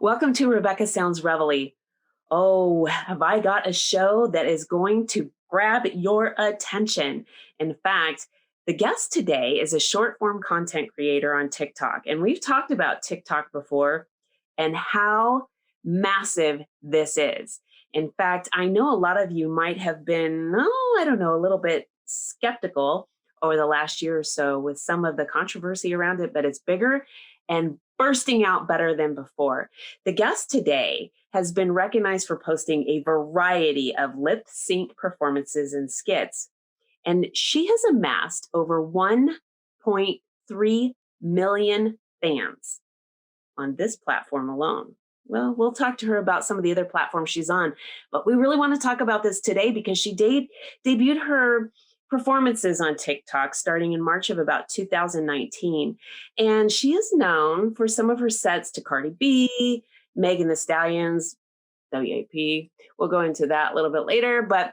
Welcome to Rebecca Sounds Reveille. Oh, have I got a show that is going to grab your attention? In fact, the guest today is a short form content creator on TikTok. And we've talked about TikTok before and how massive this is. In fact, I know a lot of you might have been, I don't know, a little bit skeptical over the last year or so with some of the controversy around it, but it's bigger and bursting out better than before. The guest today has been recognized for posting a variety of lip sync performances and skits, and she has amassed over 1.3 million fans on this platform alone. Well, we'll talk to her about some of the other platforms she's on, but we really want to talk about this today because she debuted her performances on TikTok starting in March of about 2019. And she is known for some of her sets to Cardi B, Megan Thee Stallion's, WAP. We'll go into that a little bit later, but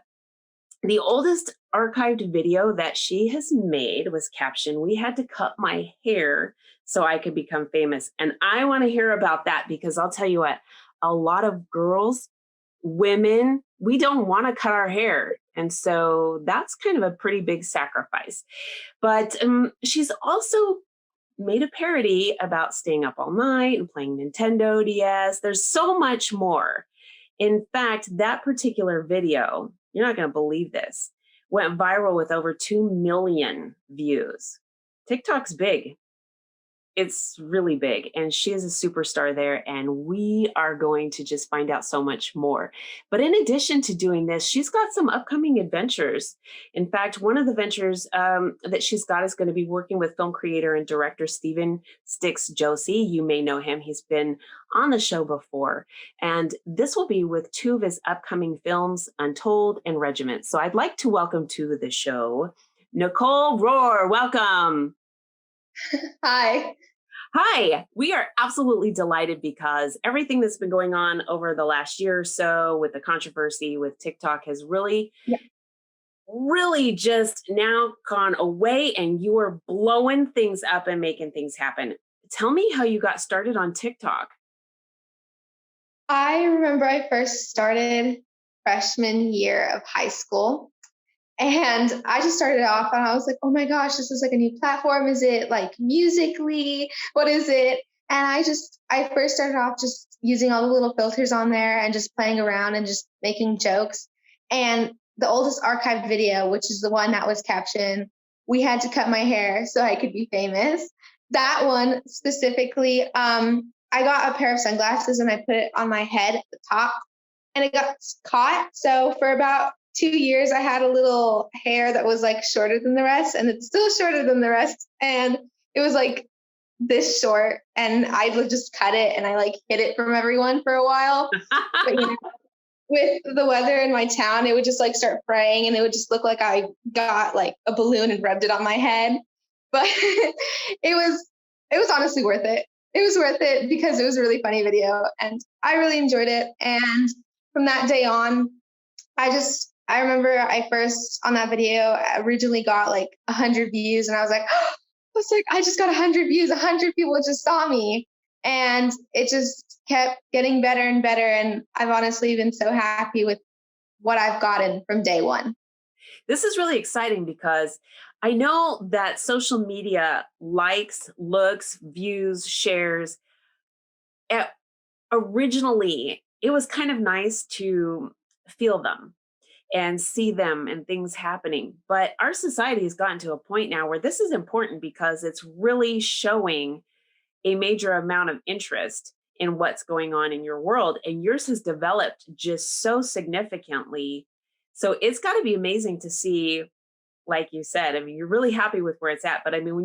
the oldest archived video that she has made was captioned, "We had to cut my hair so I could become famous." And I want to hear about that because I'll tell you what, a lot of girls, women, we don't want to cut our hair. And so that's kind of a pretty big sacrifice. But she's also made a parody about staying up all night and playing Nintendo DS. There's so much more. In fact, that particular video, you're not going to believe this, went viral with over 2 million views. TikTok's big. It's really big, and she is a superstar there, and we are going to just find out so much more. But in addition to doing this, she's got some upcoming adventures. In fact, one of the ventures that she's got is going to be working with film creator and director Steven Sticks Josie. You may know him. He's been on the show before, and this will be with 2 of his upcoming films, Untold and Regiment. So I'd like to welcome to the show Nicole Rohrer. Welcome. Hi. Hi, we are absolutely delighted because everything that's been going on over the last year or so with the controversy with TikTok has really, Yeah. really just now gone away, and you are blowing things up and making things happen. Tell me how you got started on TikTok. I remember I first started freshman year of high school. And I just started off and I was like, oh my gosh, this is like a new platform. Is it like Musically? What is it? And I first started off just using all the little filters on there and just playing around and just making jokes. And the oldest archived video, which is the one that was captioned, "We had to cut my hair so I could be famous." That one specifically, I got a pair of sunglasses and I put it on my head at the top and it got caught. So for about 2 years, I had a little hair that was like shorter than the rest, and it's still shorter than the rest. And it was like this short, and I would just cut it and I like hid it from everyone for a while. But with the weather in my town, it would just like start fraying, and it would just look like I got like a balloon and rubbed it on my head. But it was honestly worth it. It was worth it because it was a really funny video, and I really enjoyed it. And from that day on, I remember I first on that video I originally got like 100 views, and I was like, I just got 100 views. 100 people just saw me, and it just kept getting better and better. And I've honestly been so happy with what I've gotten from day one. This is really exciting because I know that social media likes, looks, views, shares. eh, Originally, it was kind of nice to feel them and see them and things happening. But our society has gotten to a point now where this is important because it's really showing a major amount of interest in what's going on in your world. And yours has developed just so significantly. So it's got to be amazing to see, like you said, I mean, you're really happy with where it's at. But I mean,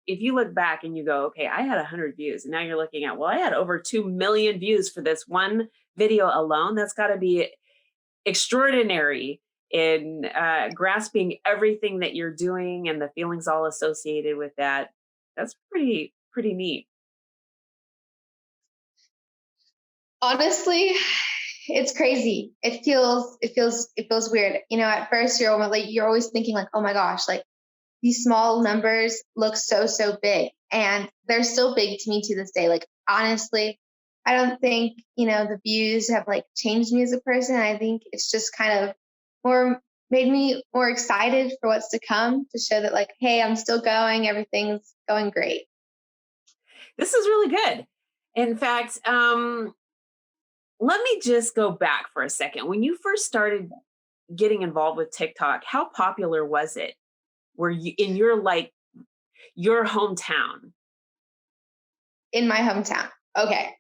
if you look back and you go, okay, I had 100 views, and now you're looking at, well, I had over 2 million views for this one video alone. That's got to be extraordinary in grasping everything that you're doing and the feelings all associated with that. That's pretty neat. Honestly, it's crazy. It feels weird. At first you're always thinking like, oh my gosh, like these small numbers look so big, and they're still big to me to this day. Like honestly, I don't think, the views have like changed me as a person. I think it's just kind of more made me more excited for what's to come to show that like, hey, I'm still going, everything's going great. This is really good. In fact, let me just go back for a second. When you first started getting involved with TikTok, how popular was it? Were you in your hometown? In my hometown. Okay.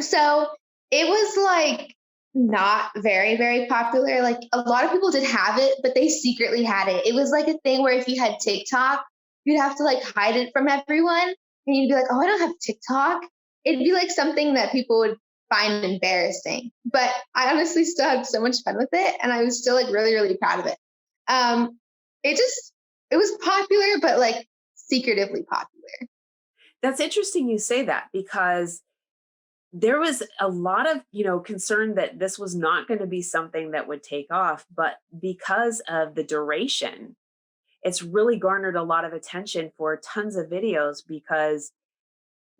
So it was like not very, very popular. Like a lot of people did have it, but they secretly had it. It was like a thing where if you had TikTok, you'd have to like hide it from everyone. And you'd be like, oh, I don't have TikTok. It'd be like something that people would find embarrassing. But I honestly still had so much fun with it. And I was still like really, really proud of it. Um, it was popular, but like secretively popular. That's interesting you say that because there was a lot of, concern that this was not going to be something that would take off, but because of the duration, it's really garnered a lot of attention for tons of videos because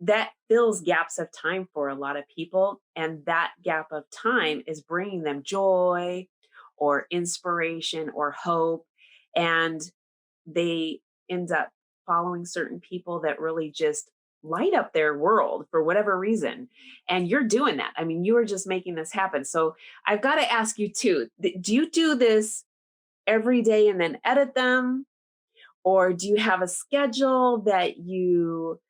that fills gaps of time for a lot of people. And that gap of time is bringing them joy or inspiration or hope. And they end up following certain people that really just light up their world for whatever reason. And you're doing that. I mean, you are just making this happen. So I've got to ask you too, do you do this every day and then edit them? Or do you have a schedule that you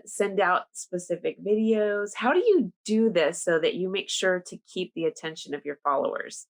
send out specific videos? How do you do this so that you make sure to keep the attention of your followers?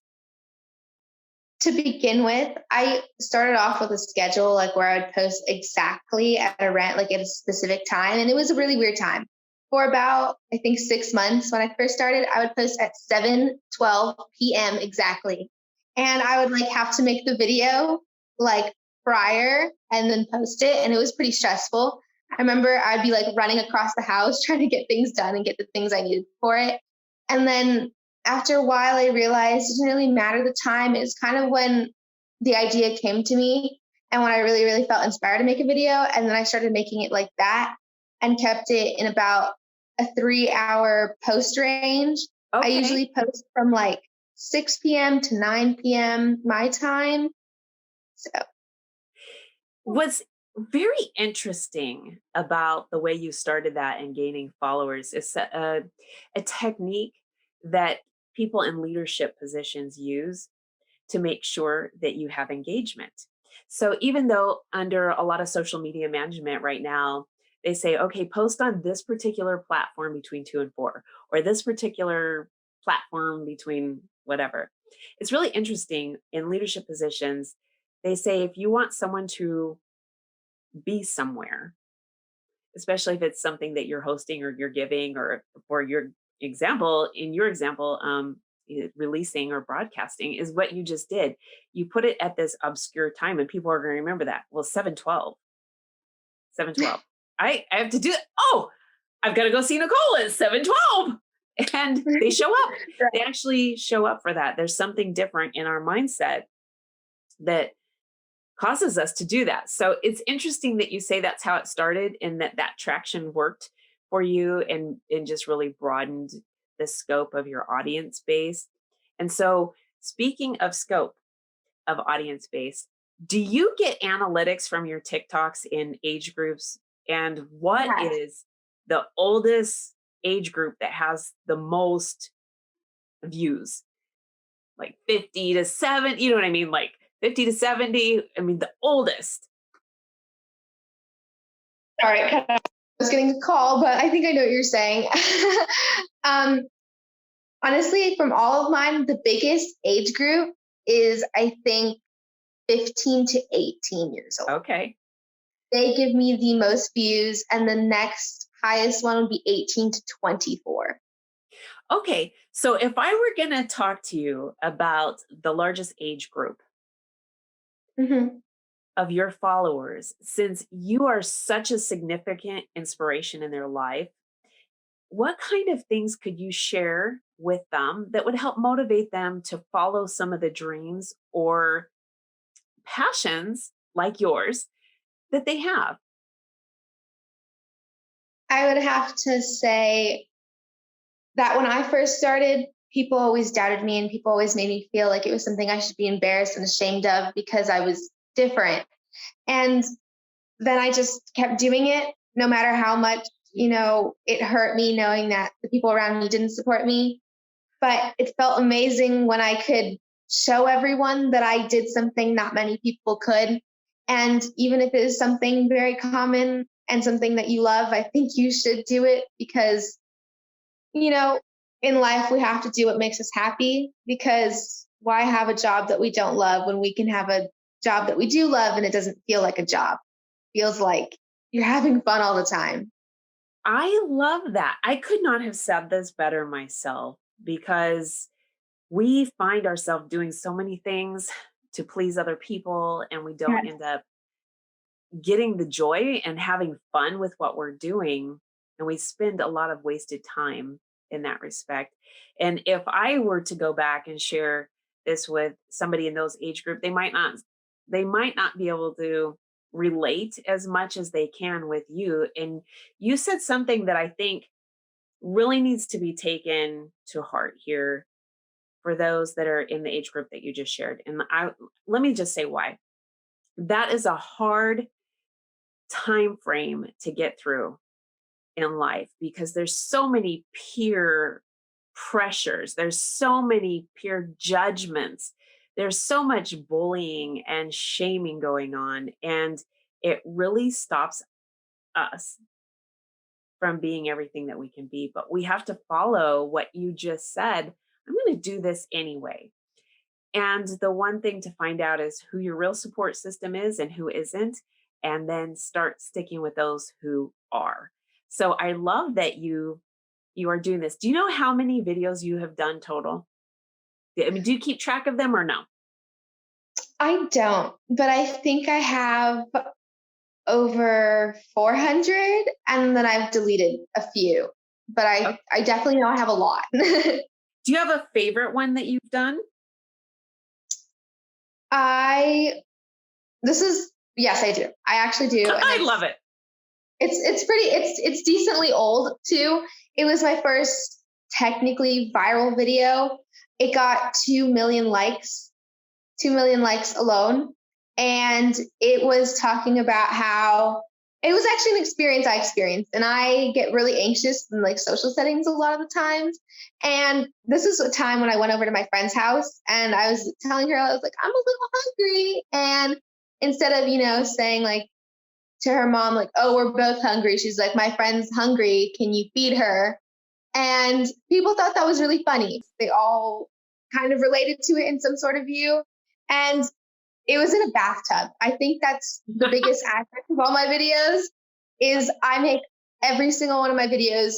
To begin with, I started off with a schedule like where I would post exactly at a rent, like at a specific time. And it was a really weird time. For about, I think, 6 months when I first started, I would post at 7:12 p.m. exactly. And I would like have to make the video like prior and then post it. And it was pretty stressful. I remember I'd be like running across the house trying to get things done and get the things I needed for it. And then after a while, I realized it didn't really matter the time. It was kind of when the idea came to me and when I really, really felt inspired to make a video. And then I started making it like that and kept it in about a 3 hour post range. I Okay. usually post from like 6 p.m. to 9 p.m. my time. So, What's very interesting about the way you started that and gaining followers is a technique that people in leadership positions use to make sure that you have engagement. So even though under a lot of social media management right now, they say, okay, post on this particular platform between 2 and 4, or this particular platform between whatever. It's really interesting in leadership positions. They say if you want someone to be somewhere, especially if it's something that you're hosting or you're giving, or for your example, in your example, releasing or broadcasting is what you just did. You put it at this obscure time and people are going to remember that. Well, 7:12, 7:12. I have to do it. Oh, I've got to go see Nicole at 7:12. And they show up. They actually show up for that. There's something different in our mindset that causes us to do that. So it's interesting that you say that's how it started and that traction worked for you and just really broadened the scope of your audience base. And so speaking of scope of audience base, do you get analytics from your TikToks in age groups? And what yes. is the oldest age group that has the most views? Like 50 to 7, you know what I mean? Like 50 to 70, I mean, the oldest. Sorry, I was getting a call, but I think I know what you're saying. um, Honestly, from all of mine, the biggest age group is, I think, 15 to 18 years old. Okay. They give me the most views, and the next highest one would be 18 to 24. Okay. So if I were going to talk to you about the largest age group Hmm. of your followers, since you are such a significant inspiration in their life, what kind of things could you share with them that would help motivate them to follow some of the dreams or passions like yours that they have? I would have to say that when I first started, people always doubted me and people always made me feel like it was something I should be embarrassed and ashamed of because I was different. And then I just kept doing it no matter how much, it hurt me knowing that the people around me didn't support me. But it felt amazing when I could show everyone that I did something not many people could. And even if it is something very common and something that you love, I think you should do it because, you know, in life we have to do what makes us happy because why have a job that we don't love when we can have a job that we do love and it doesn't feel like a job? It feels like you're having fun all the time. I love that. I could not have said this better myself because we find ourselves doing so many things to please other people and we don't Yes. end up getting the joy and having fun with what we're doing. And we spend a lot of wasted time in that respect. And if I were to go back and share this with somebody in those age group, they might not be able to relate as much as they can with you. And you said something that I think really needs to be taken to heart here for those that are in the age group that you just shared. And I let me just say why. That is a hard time frame to get through in life because there's so many peer pressures, there's so many peer judgments, there's so much bullying and shaming going on, and it really stops us from being everything that we can be. But we have to follow what you just said. I'm going to do this anyway. And the one thing to find out is who your real support system is and who isn't, and then start sticking with those who are. So I love that you are doing this. Do you know how many videos you have done total? I mean, do you keep track of them or no? I don't, but I think I have over 400 and then I've deleted a few, but Okay. I definitely know I have a lot. Do you have a favorite one that you've done? I this is yes, I do. I actually do, and I love it. it's pretty it's decently old too. It was my first technically viral video. It got 2 million likes, 2 million likes alone. And it was talking about how it was actually an experience I experienced. And I get really anxious in like social settings a lot of the times. And this is a time when I went over to my friend's house and I was telling her, I was like, I'm a little hungry. And instead of, saying like to her mom, like, oh, we're both hungry, she's like, my friend's hungry. Can you feed her? And people thought that was really funny. They all kind of related to it in some sort of view. And it was in a bathtub. I think that's the biggest aspect of all my videos is I make every single one of my videos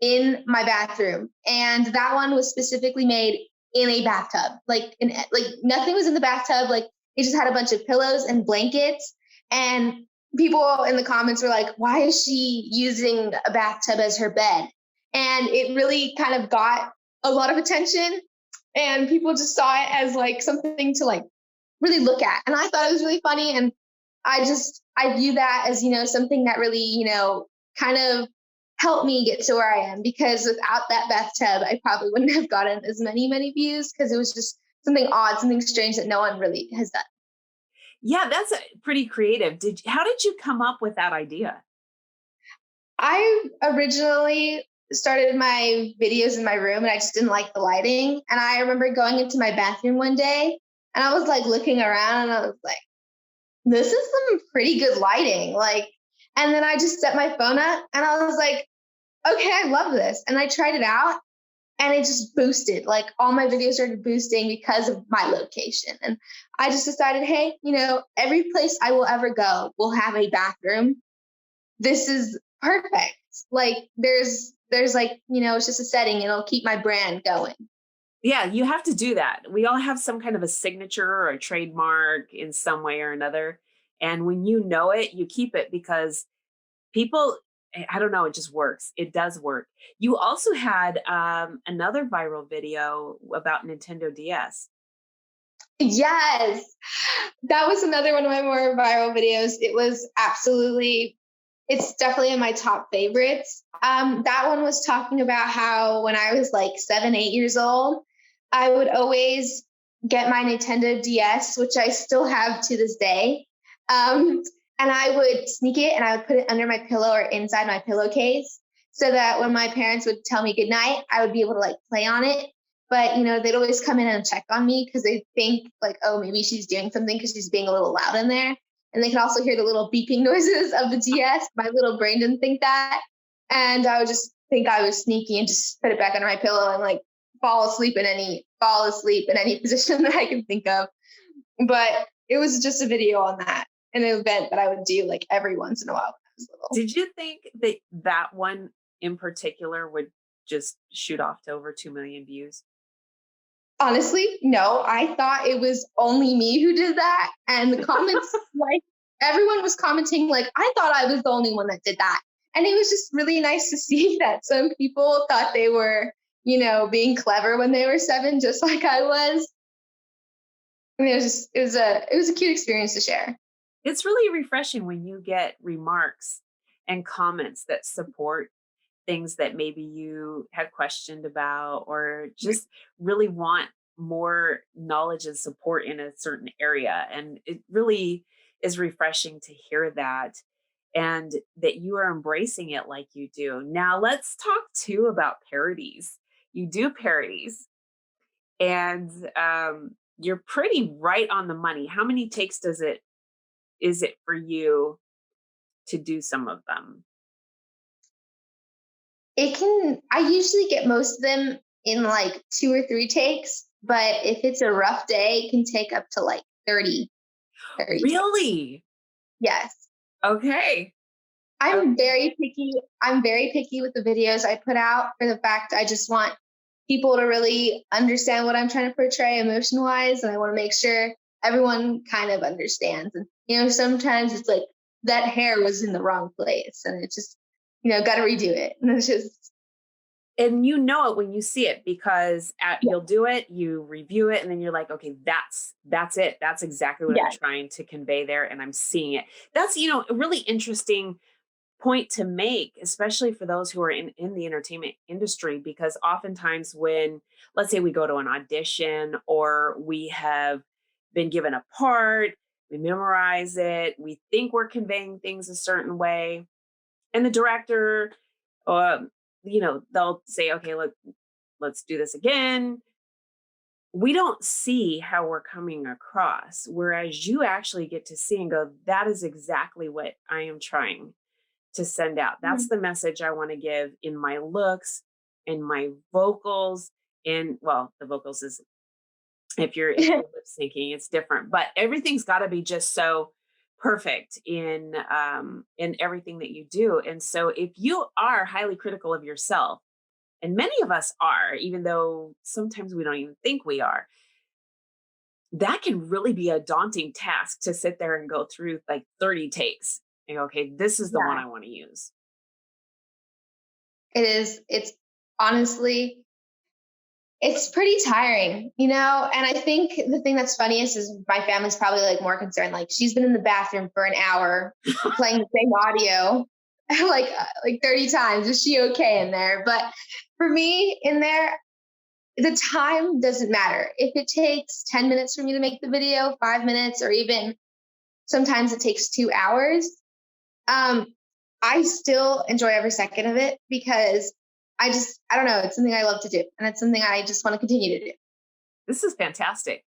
in my bathroom. And that one was specifically made in a bathtub. Like nothing was in the bathtub. Like it just had a bunch of pillows and blankets. And people in the comments were like, why is she using a bathtub as her bed? And it really kind of got a lot of attention. And people just saw it as like something to like really look at. And I thought it was really funny. And I view that as, something that really, kind of helped me get to where I am because without that bathtub, I probably wouldn't have gotten as many views because it was just something odd, something strange that no one really has done. Yeah, that's pretty creative. How did you come up with that idea? I originally started my videos in my room and I just didn't like the lighting. And I remember going into my bathroom one day and I was like looking around and I was like, this is some pretty good lighting. Like, and then I just set my phone up and I was like, okay, I love this. And I tried it out and it just boosted. Like all my videos started boosting because of my location. And I just decided, hey, every place I will ever go will have a bathroom. This is perfect. Like there's like, it's just a setting and it'll keep my brand going. Yeah, you have to do that. We all have some kind of a signature or a trademark in some way or another. And when you know it, you keep it because people, I don't know, it just works. It does work. You also had another viral video about Nintendo DS. Yes. That was another one of my more viral videos. It was absolutely It's definitely in my top favorites. That one was talking about how when I was like 7, 8 years old, I would always get my Nintendo DS, which I still have to this day. Um, and I would sneak it and I would put it under my pillow or inside my pillowcase so that when my parents would tell me goodnight, I would be able to like play on it. But they'd always come in and check on me because they think like, oh, maybe she's doing something because she's being a little loud in there, and they could also hear the little beeping noises of the DS. My little brain didn't think that. And I would just think I was sneaky and just put it back under my pillow and like fall asleep in any position that I can think of. But it was just a video on that, an event that I would do like every once in a while when I was little. Did you think that that one in particular would just shoot off to over 2 million views? Honestly, no, I thought it was only me who did that. And the comments, like everyone was commenting, like, I thought I was the only one that did that. And it was just really nice to see that some people thought they were, being clever when they were 7, just like I was. I mean, it was a cute experience to share. It's really refreshing when you get remarks and comments that support things that maybe you had questioned about or just really want more knowledge and support in a certain area. And it really is refreshing to hear that and that you are embracing it like you do. Now, let's talk too about parodies. You do parodies, and you're pretty right on the money. How many takes is it for you to do some of them? I usually get most of them in like 2 or 3 takes, but if it's a rough day, it can take up to like 30 takes. Really? Yes. Okay. I'm Okay. very picky. I'm very picky with the videos I put out for the fact I just want people to really understand what I'm trying to portray emotion wise. And I want to make sure everyone kind of understands. And, sometimes it's like that hair was in the wrong place and it's just, got to redo it. And it's just, And you know it when you see it because yeah, you'll do it, you review it, and then you're like, okay, that's it. That's exactly what I'm yeah, trying to convey there, and I'm seeing it. That's a really interesting point to make, especially for those who are in the entertainment industry, because oftentimes when, let's say, we go to an audition or we have been given a part, we memorize it, we think we're conveying things a certain way, and the director, um, they'll say, okay, let's do this again. We don't see how we're coming across, whereas you actually get to see and go, that is exactly what I am trying to send out. That's mhm. the message I want to give in my looks, in my vocals, in well, the vocals is if you're lip syncing, it's different. But everything's got to be just so perfect in everything that you do. And so if you are highly critical of yourself, and many of us are, even though sometimes we don't even think we are, that can really be a daunting task to sit there and go through like 30 takes and go, okay, this is the one Yeah, I want to use. it is. It's honestly, it's pretty tiring, And I think the thing that's funniest is my family's probably like more concerned. Like she's been in the bathroom for an hour playing the same audio like 30 times. Is she okay in there? But for me in there, the time doesn't matter. If it takes 10 minutes for me to make the video, 5 minutes, or even sometimes it takes 2 hours, um, I still enjoy every second of it because I don't know, it's something I love to do. And it's something I just want to continue to do. This is fantastic.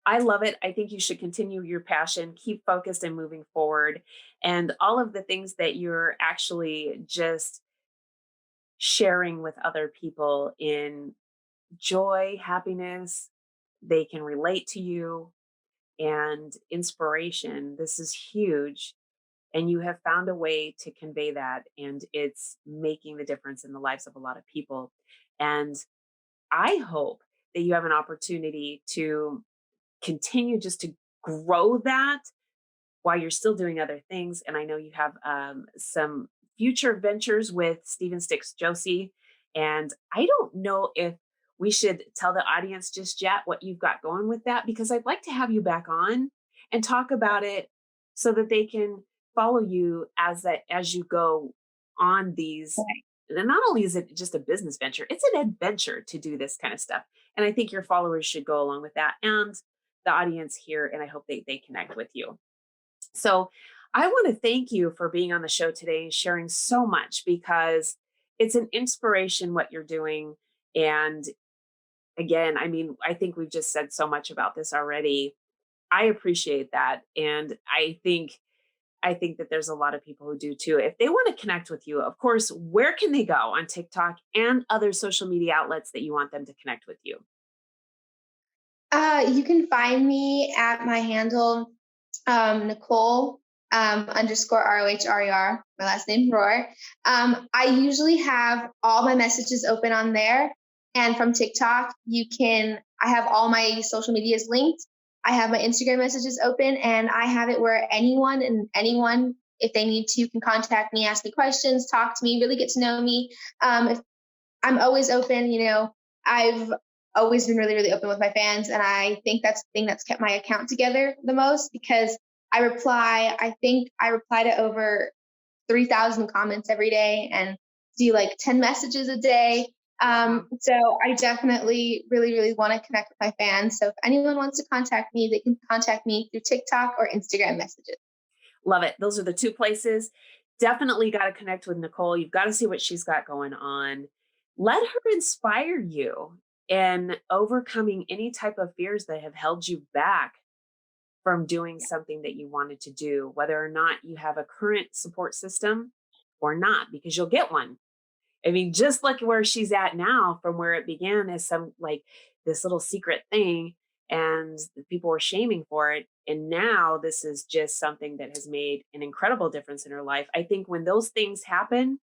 I love it. I think you should continue your passion, keep focused and moving forward. And all of the things that you're actually just sharing with other people in joy, happiness, they can relate to you, and inspiration. This is huge. And you have found a way to convey that, and it's making the difference in the lives of a lot of people. And I hope that you have an opportunity to continue just to grow that while you're still doing other things. And I know you have some future ventures with Stephen Sticks Josie. And I don't know if we should tell the audience just yet what you've got going with that, because I'd like to have you back on and talk about it so that they can follow you as you go on these. Right. And not only is it just a business venture, it's an adventure to do this kind of stuff. And I think your followers should go along with that and the audience here. And I hope they connect with you. So I want to thank you for being on the show today and sharing so much because it's an inspiration what you're doing. And again, I mean, I think we've just said so much about this already. I appreciate that. And I think that there's a lot of people who do too. If they want to connect with you, of course, where can they go on TikTok and other social media outlets that you want them to connect with you? You can find me at my handle, Nicole underscore ROHRER, my last name Rohrer. I usually have all my messages open on there. And from TikTok, I have all my social medias linked. I have my Instagram messages open, and I have it where anyone, if they need to, can contact me, ask me questions, talk to me, really get to know me. If I'm always open. I've always been really, really open with my fans. And I think that's the thing that's kept my account together the most because I think I reply to over 3,000 comments every day and do like 10 messages a day. Wow. So I definitely really, really want to connect with my fans. So if anyone wants to contact me, they can contact me through TikTok or Instagram messages. Love it. Those are the two places. Definitely got to connect with Nicole. You've got to see what she's got going on. Let her inspire you in overcoming any type of fears that have held you back from doing something that you wanted to do, whether or not you have a current support system or not, because you'll get one. I mean, just like where she's at now from where it began as some like this little secret thing and people were shaming for it. And now this is just something that has made an incredible difference in her life. I think when those things happen,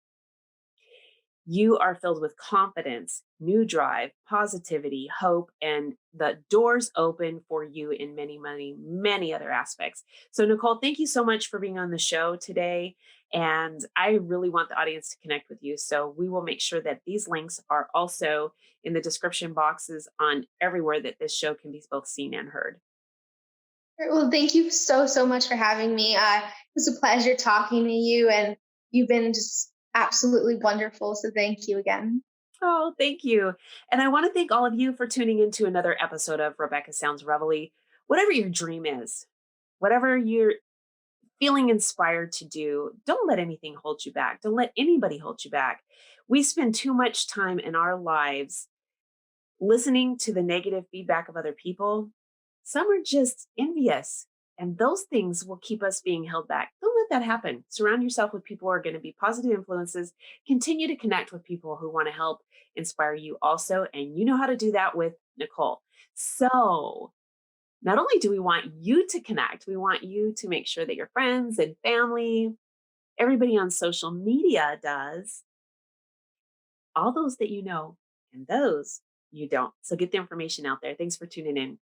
you are filled with confidence, new drive, positivity, hope, and the doors open for you in many, many, many other aspects. So, Nicole, thank you so much for being on the show today. And I really want the audience to connect with you. So, we will make sure that these links are also in the description boxes on everywhere that this show can be both seen and heard. Well, thank you so, so much for having me. It was a pleasure talking to you, and you've been just absolutely wonderful. So thank you again. Oh, thank you. And I want to thank all of you for tuning into another episode of Rebecca Sounds Reveille. Whatever your dream is, whatever you're feeling inspired to do, don't let anything hold you back. Don't let anybody hold you back. We spend too much time in our lives listening to the negative feedback of other people. Some are just envious, and those things will keep us being held back. Don't let that happen. Surround yourself with people who are going to be positive influences. Continue to connect with people who want to help inspire you also. And you know how to do that with Nicole. So, not only do we want you to connect, we want you to make sure that your friends and family, everybody on social media does, all those that you know and those you don't. So get the information out there. Thanks for tuning in.